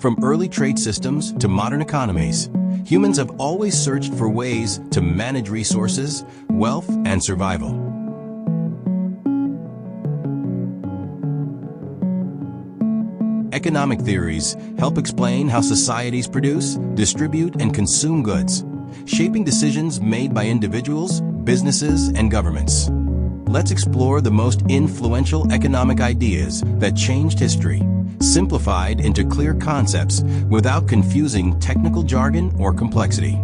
From early trade systems to modern economies, humans have always searched for ways to manage resources, wealth, and survival. Economic theories help explain how societies produce, distribute, and consume goods, shaping decisions made by individuals, businesses, and governments. Let's explore the most influential economic ideas that changed history, simplified into clear concepts without confusing technical jargon or complexity.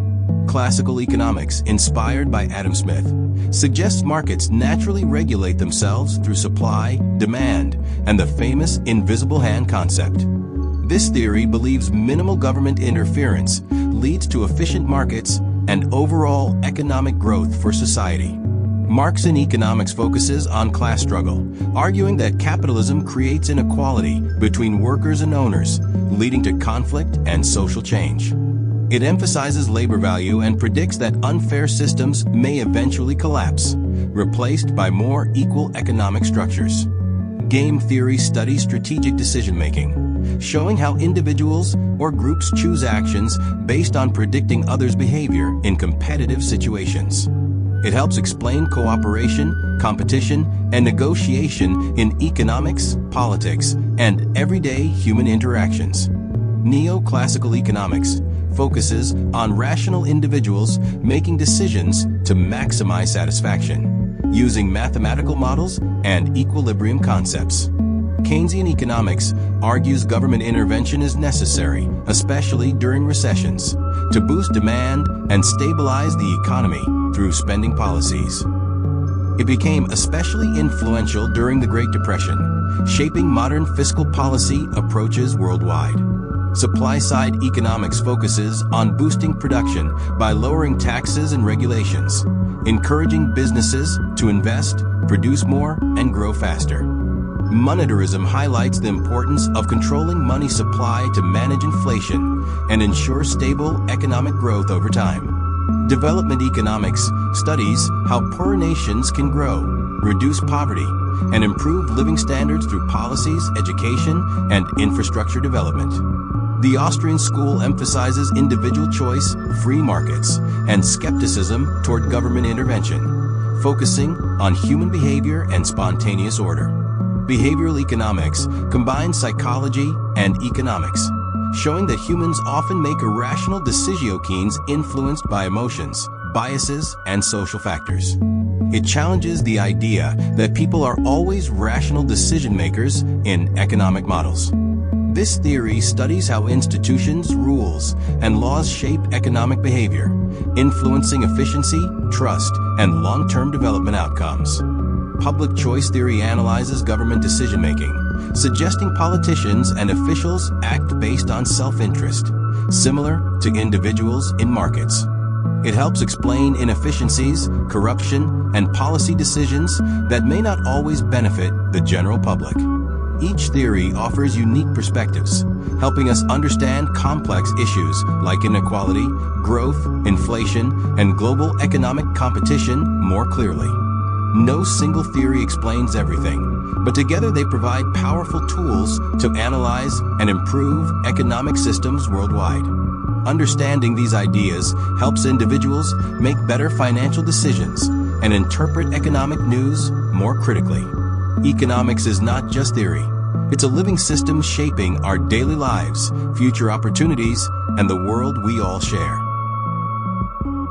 Classical economics, inspired by Adam Smith, suggests markets naturally regulate themselves through supply, demand, and the famous invisible hand concept. This theory believes minimal government interference leads to efficient markets and overall economic growth for society. Marxian Economics focuses on class struggle, arguing that capitalism creates inequality between workers and owners, leading to conflict and social change. It emphasizes labor value and predicts that unfair systems may eventually collapse, replaced by more equal economic structures. Game theory studies strategic decision-making, showing how individuals or groups choose actions based on predicting others' behavior in competitive situations. It helps explain cooperation, competition, and negotiation in economics, politics, and everyday human interactions. Neoclassical economics focuses on rational individuals making decisions to maximize satisfaction, using mathematical models and equilibrium concepts. Keynesian economics argues government intervention is necessary, especially during recessions, to boost demand and stabilize the economy through spending policies. It became especially influential during the Great Depression, shaping modern fiscal policy approaches worldwide. Supply-side economics focuses on boosting production by lowering taxes and regulations, encouraging businesses to invest, produce more, and grow faster. Monetarism highlights the importance of controlling money supply to manage inflation and ensure stable economic growth over time. Development economics studies how poor nations can grow, reduce poverty, and improve living standards through policies, education, and infrastructure development. The Austrian school emphasizes individual choice, free markets, and skepticism toward government intervention, focusing on human behavior and spontaneous order. Behavioral economics combines psychology and economics, showing that humans often make irrational decisions influenced by emotions, biases, and social factors. It challenges the idea that people are always rational decision makers in economic models. This theory studies how institutions, rules, and laws shape economic behavior, influencing efficiency, trust, and long-term development outcomes. Public choice theory analyzes government decision-making, suggesting politicians and officials act based on self-interest, similar to individuals in markets. It helps explain inefficiencies, corruption, and policy decisions that may not always benefit the general public. Each theory offers unique perspectives, helping us understand complex issues like inequality, growth, inflation, and global economic competition more clearly. No single theory explains everything, but together they provide powerful tools to analyze and improve economic systems worldwide. Understanding these ideas helps individuals make better financial decisions and interpret economic news more critically. Economics is not just theory. It's a living system shaping our daily lives, future opportunities, and the world we all share.